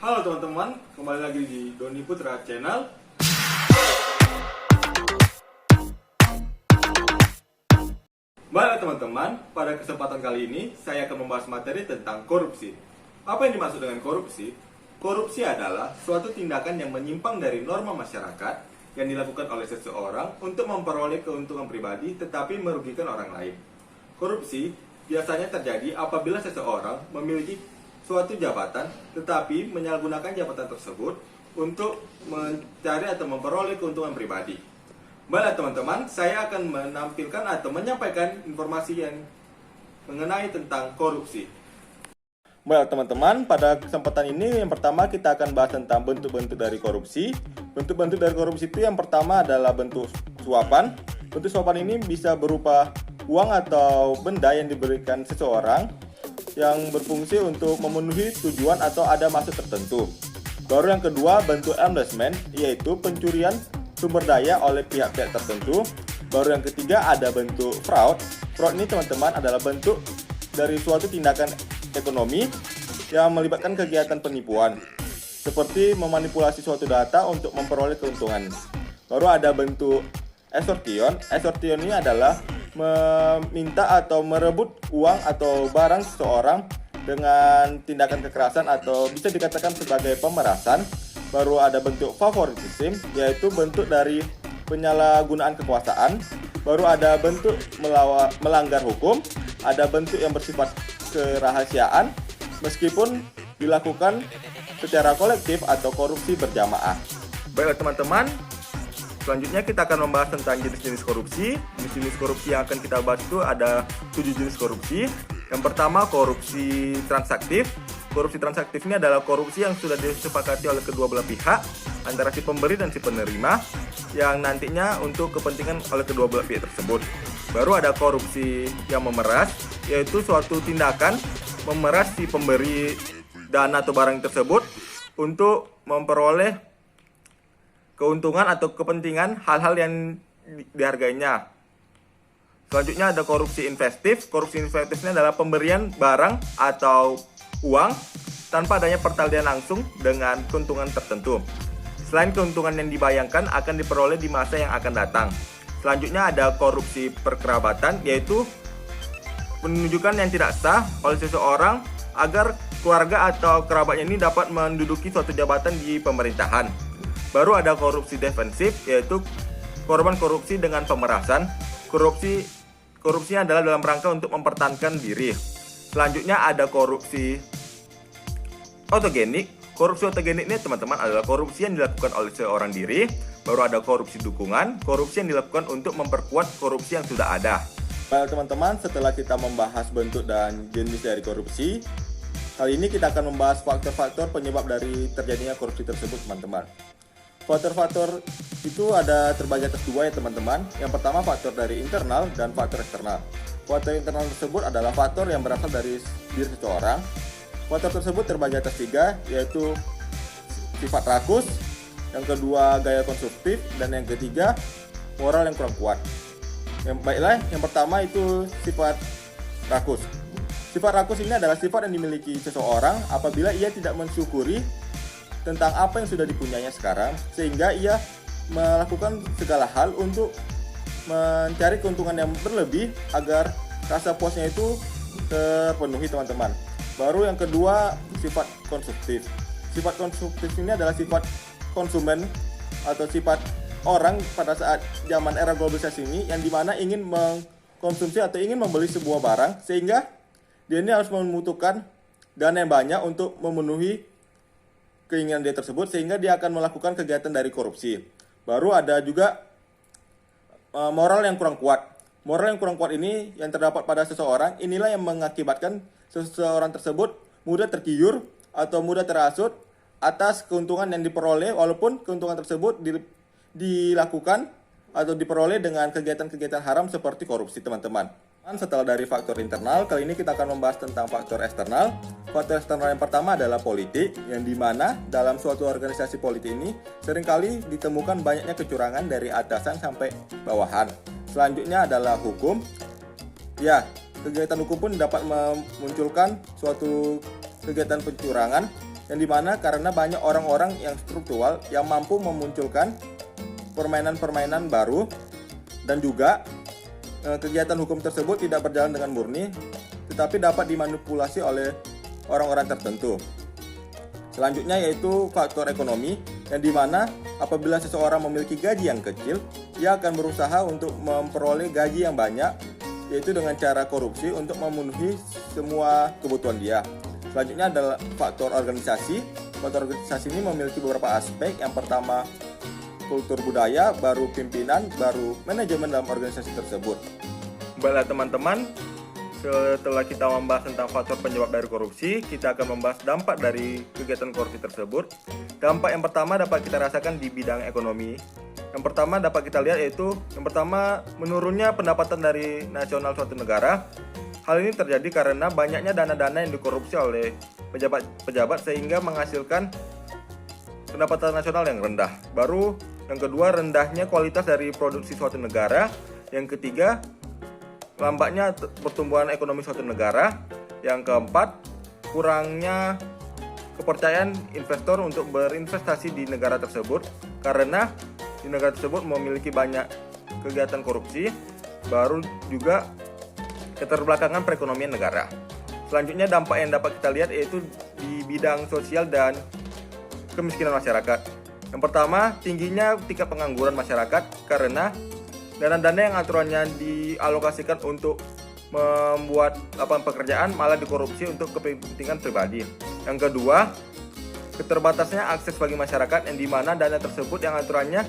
Halo teman-teman, kembali lagi di Doni Putra Channel. Baiklah teman-teman, pada kesempatan kali ini saya akan membahas materi tentang korupsi. Apa yang dimaksud dengan korupsi? Korupsi adalah suatu tindakan yang menyimpang dari norma masyarakat yang dilakukan oleh seseorang untuk memperoleh keuntungan pribadi tetapi merugikan orang lain. Korupsi biasanya terjadi apabila seseorang memiliki suatu jabatan tetapi menyalahgunakan jabatan tersebut untuk mencari atau memperoleh keuntungan pribadi. Baiklah teman-teman, saya akan menampilkan atau menyampaikan informasi yang mengenai tentang korupsi. Baik teman-teman, pada kesempatan ini yang pertama kita akan bahas tentang bentuk-bentuk dari korupsi. Bentuk-bentuk dari korupsi itu yang pertama adalah bentuk suapan. Bentuk suapan ini bisa berupa uang atau benda yang diberikan seseorang yang berfungsi untuk memenuhi tujuan atau ada maksud tertentu. Baru yang kedua, bentuk embezzlement, yaitu pencurian sumber daya oleh pihak-pihak tertentu. Baru yang ketiga ada bentuk fraud. Fraud ini teman-teman adalah bentuk dari suatu tindakan ekonomi yang melibatkan kegiatan penipuan, seperti memanipulasi suatu data untuk memperoleh keuntungan. Baru ada bentuk extortion. Extortion ini adalah meminta atau merebut uang atau barang seseorang dengan tindakan kekerasan atau bisa dikatakan sebagai pemerasan. Baru ada bentuk favoritism, yaitu bentuk dari penyalahgunaan kekuasaan. Baru ada bentuk melanggar hukum. Ada bentuk yang bersifat kerahasiaan meskipun dilakukan secara kolektif atau korupsi berjamaah. Baiklah teman-teman, selanjutnya kita akan membahas tentang jenis-jenis korupsi. Jenis-jenis korupsi yang akan kita bahas itu ada 7 jenis korupsi. Yang pertama, korupsi transaktif. Korupsi transaktif ini adalah korupsi yang sudah disepakati oleh kedua belah pihak antara si pemberi dan si penerima yang nantinya untuk kepentingan oleh kedua belah pihak tersebut. Baru ada korupsi yang memeras, yaitu suatu tindakan memeras si pemberi dana atau barang tersebut untuk memperoleh keuntungan atau kepentingan hal-hal yang dihargainya. Selanjutnya ada korupsi investif. Korupsi investif ini adalah pemberian barang atau uang tanpa adanya pertalian langsung dengan keuntungan tertentu. Selain keuntungan yang dibayangkan akan diperoleh di masa yang akan datang. Selanjutnya ada korupsi perkerabatan, yaitu penunjukan yang tidak sah oleh seseorang agar keluarga atau kerabatnya ini dapat menduduki suatu jabatan di pemerintahan. Baru ada korupsi defensif, yaitu korban korupsi dengan pemerasan. Korupsinya adalah dalam rangka untuk mempertahankan diri. Selanjutnya ada korupsi autogenik. Korupsi autogenik ini teman-teman adalah korupsi yang dilakukan oleh seorang diri. Baru ada korupsi dukungan, korupsi yang dilakukan untuk memperkuat korupsi yang sudah ada. Baik teman-teman, setelah kita membahas bentuk dan jenis dari korupsi, kali ini kita akan membahas faktor-faktor penyebab dari terjadinya korupsi tersebut teman-teman. Faktor-faktor itu ada terbagi atas dua ya teman-teman. Yang pertama faktor dari internal dan faktor eksternal. Faktor internal tersebut adalah faktor yang berasal dari diri seseorang. Faktor tersebut terbagi atas tiga, yaitu sifat rakus, yang kedua gaya konsumtif, dan yang ketiga moral yang kurang kuat. Yang pertama itu sifat rakus. Sifat rakus ini adalah sifat yang dimiliki seseorang apabila ia tidak mensyukuri tentang apa yang sudah dipunyainya sekarang, sehingga ia melakukan segala hal untuk mencari keuntungan yang berlebih agar rasa puasnya itu terpenuhi teman-teman. Baru yang kedua sifat konsumtif. Sifat konsumtif ini adalah sifat konsumen atau sifat orang pada saat zaman era globalisasi ini yang dimana ingin mengkonsumsi atau ingin membeli sebuah barang sehingga dia ini harus membutuhkan dana yang banyak untuk memenuhi keinginan dia tersebut sehingga dia akan melakukan kegiatan dari korupsi. Baru ada juga moral yang kurang kuat. Moral yang kurang kuat ini yang terdapat pada seseorang inilah yang mengakibatkan seseorang tersebut mudah tergiur atau mudah terhasut atas keuntungan yang diperoleh walaupun keuntungan tersebut dilakukan atau diperoleh dengan kegiatan-kegiatan haram seperti korupsi teman-teman. Setelah dari faktor internal, kali ini kita akan membahas tentang faktor eksternal. Faktor eksternal yang pertama adalah politik, yang dimana dalam suatu organisasi politik ini seringkali ditemukan banyaknya kecurangan dari atasan sampai bawahan. Selanjutnya adalah hukum. Ya, kegiatan hukum pun dapat memunculkan suatu kegiatan pencurangan yang dimana karena banyak orang-orang yang struktural yang mampu memunculkan permainan-permainan baru, dan juga kegiatan hukum tersebut tidak berjalan dengan murni, tetapi dapat dimanipulasi oleh orang-orang tertentu. Selanjutnya yaitu faktor ekonomi, yang dimana apabila seseorang memiliki gaji yang kecil, ia akan berusaha untuk memperoleh gaji yang banyak, yaitu dengan cara korupsi untuk memenuhi semua kebutuhan dia. Selanjutnya adalah faktor organisasi. Faktor organisasi ini memiliki beberapa aspek. Yang pertama, kultur budaya, baru pimpinan, baru manajemen dalam organisasi tersebut. Baiklah teman-teman, setelah kita membahas tentang faktor penyebab dari korupsi, kita akan membahas dampak dari kegiatan korupsi tersebut. Dampak yang pertama dapat kita rasakan di bidang ekonomi. Yang pertama dapat kita lihat yaitu, yang pertama, menurunnya pendapatan dari nasional suatu negara. Hal ini terjadi karena banyaknya dana-dana yang dikorupsi oleh pejabat-pejabat sehingga menghasilkan pendapatan nasional yang rendah. Baru yang kedua, rendahnya kualitas dari produksi suatu negara. Yang ketiga, lambatnya pertumbuhan ekonomi suatu negara. Yang keempat, kurangnya kepercayaan investor untuk berinvestasi di negara tersebut karena di negara tersebut memiliki banyak kegiatan korupsi. Baru juga keterbelakangan perekonomian negara. Selanjutnya dampak yang dapat kita lihat yaitu di bidang sosial dan kemiskinan masyarakat. Yang pertama, tingginya tingkat pengangguran masyarakat karena dana-dana yang aturannya dialokasikan untuk membuat lapangan pekerjaan malah dikorupsi untuk kepentingan pribadi. Yang kedua, keterbatasnya akses bagi masyarakat yang dimana dana tersebut yang aturannya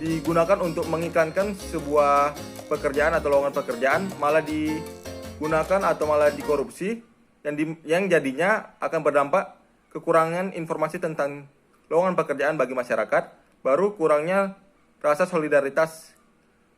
digunakan untuk mengiklankan sebuah pekerjaan atau lowongan pekerjaan malah digunakan atau malah dikorupsi yang jadinya akan berdampak kekurangan informasi tentang lowongan pekerjaan bagi masyarakat, baru kurangnya rasa solidaritas.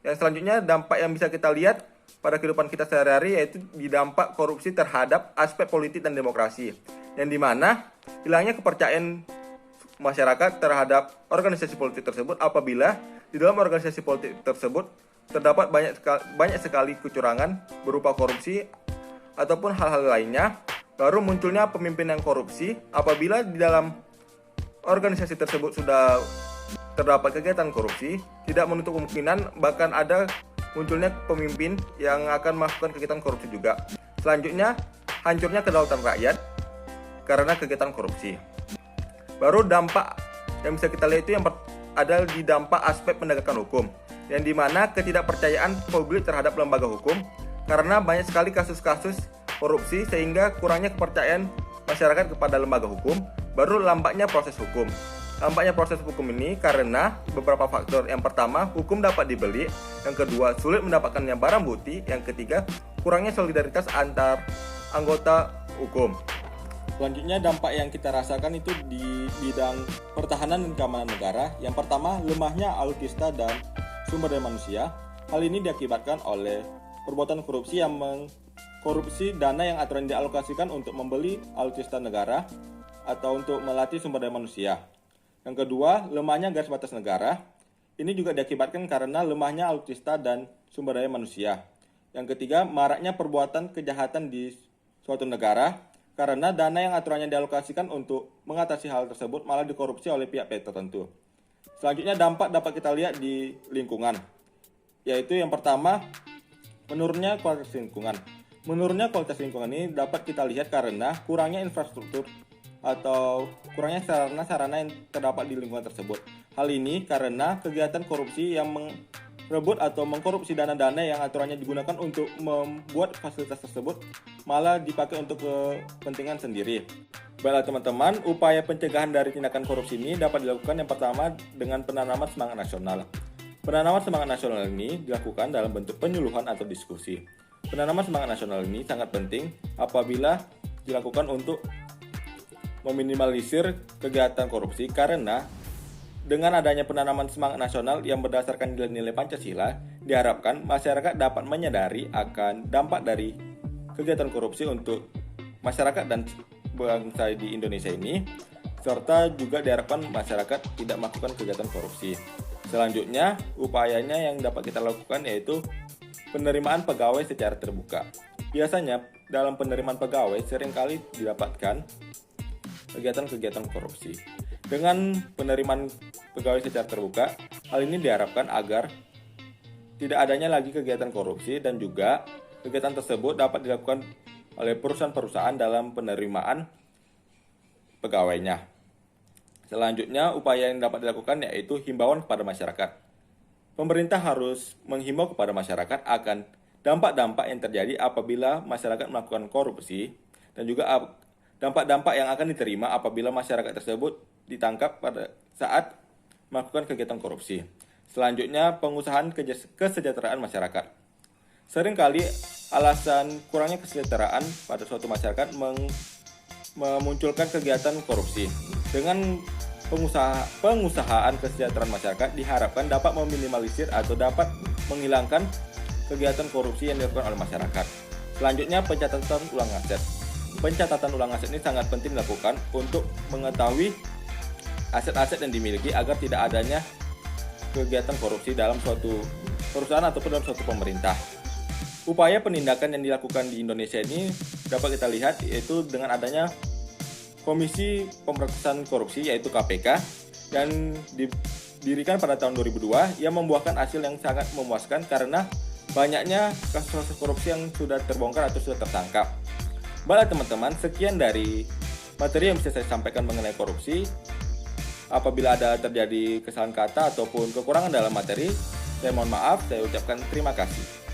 Yang selanjutnya dampak yang bisa kita lihat pada kehidupan kita sehari-hari yaitu di dampak korupsi terhadap aspek politik dan demokrasi, yang dimana hilangnya kepercayaan masyarakat terhadap organisasi politik tersebut apabila di dalam organisasi politik tersebut terdapat banyak sekali kecurangan berupa korupsi ataupun hal-hal lainnya. Baru munculnya pemimpin yang korupsi apabila di dalam organisasi tersebut sudah terdapat kegiatan korupsi, tidak menutup kemungkinan bahkan ada munculnya pemimpin yang akan melakukan kegiatan korupsi juga. Selanjutnya, hancurnya kedaulatan rakyat karena kegiatan korupsi. Baru dampak yang bisa kita lihat itu yang ada di dampak aspek penegakan hukum, yang dimana ketidakpercayaan publik terhadap lembaga hukum karena banyak sekali kasus-kasus korupsi sehingga kurangnya kepercayaan masyarakat kepada lembaga hukum. Baru lambatnya proses hukum. Lambatnya proses hukum ini karena beberapa faktor. Yang pertama, hukum dapat dibeli. Yang kedua, sulit mendapatkannya barang bukti. Yang ketiga, kurangnya solidaritas antar anggota hukum. Selanjutnya dampak yang kita rasakan itu di bidang pertahanan dan keamanan negara. Yang pertama, lemahnya alutsista dan sumber daya manusia. Hal ini diakibatkan oleh perbuatan korupsi yang mengkorupsi dana yang aturan dialokasikan untuk membeli alutsista negara atau untuk melatih sumber daya manusia. Yang kedua, lemahnya garis batas negara. Ini juga diakibatkan karena lemahnya alutsista dan sumber daya manusia. Yang ketiga, maraknya perbuatan kejahatan di suatu negara karena dana yang aturannya dialokasikan untuk mengatasi hal tersebut malah dikorupsi oleh pihak-pihak tertentu. Selanjutnya dampak dapat kita lihat di lingkungan, yaitu yang pertama, menurunnya kualitas lingkungan. Menurunnya kualitas lingkungan ini dapat kita lihat karena kurangnya infrastruktur atau kurangnya sarana-sarana yang terdapat di lingkungan tersebut. Hal ini karena kegiatan korupsi yang merebut atau mengkorupsi dana-dana yang aturannya digunakan untuk membuat fasilitas tersebut malah dipakai untuk kepentingan sendiri. Baiklah teman-teman, upaya pencegahan dari tindakan korupsi ini dapat dilakukan yang pertama dengan penanaman semangat nasional. Penanaman semangat nasional ini dilakukan dalam bentuk penyuluhan atau diskusi. Penanaman semangat nasional ini sangat penting apabila dilakukan untuk meminimalisir kegiatan korupsi karena dengan adanya penanaman semangat nasional yang berdasarkan nilai-nilai Pancasila, diharapkan masyarakat dapat menyadari akan dampak dari kegiatan korupsi untuk masyarakat dan bangsa di Indonesia ini, serta juga diharapkan masyarakat tidak melakukan kegiatan korupsi. Selanjutnya, upayanya yang dapat kita lakukan yaitu penerimaan pegawai secara terbuka. Biasanya, dalam penerimaan pegawai seringkali didapatkan kegiatan-kegiatan korupsi. Dengan penerimaan pegawai secara terbuka, hal ini diharapkan agar tidak adanya lagi kegiatan korupsi dan juga kegiatan tersebut dapat dilakukan oleh perusahaan-perusahaan dalam penerimaan pegawainya. Selanjutnya, upaya yang dapat dilakukan yaitu himbauan kepada masyarakat. Pemerintah harus menghimbau kepada masyarakat akan dampak-dampak yang terjadi apabila masyarakat melakukan korupsi dan juga dampak-dampak yang akan diterima apabila masyarakat tersebut ditangkap pada saat melakukan kegiatan korupsi. Selanjutnya, pengusahaan kesejahteraan masyarakat. Seringkali alasan kurangnya kesejahteraan pada suatu masyarakat memunculkan kegiatan korupsi. Dengan pengusahaan kesejahteraan masyarakat diharapkan dapat meminimalisir atau dapat menghilangkan kegiatan korupsi yang dilakukan oleh masyarakat. Selanjutnya, pencatatan ulang aset. Pencatatan ulang aset ini sangat penting dilakukan untuk mengetahui aset-aset yang dimiliki agar tidak adanya kegiatan korupsi dalam suatu perusahaan ataupun dalam suatu pemerintah. Upaya penindakan yang dilakukan di Indonesia ini dapat kita lihat yaitu dengan adanya Komisi Pemberantasan Korupsi yaitu KPK dan didirikan pada tahun 2002 yang membuahkan hasil yang sangat memuaskan karena banyaknya kasus-kasus korupsi yang sudah terbongkar atau sudah tertangkap. Baiklah teman-teman, sekian dari materi yang bisa saya sampaikan mengenai korupsi. Apabila ada terjadi kesalahan kata ataupun kekurangan dalam materi, saya mohon maaf, saya ucapkan terima kasih.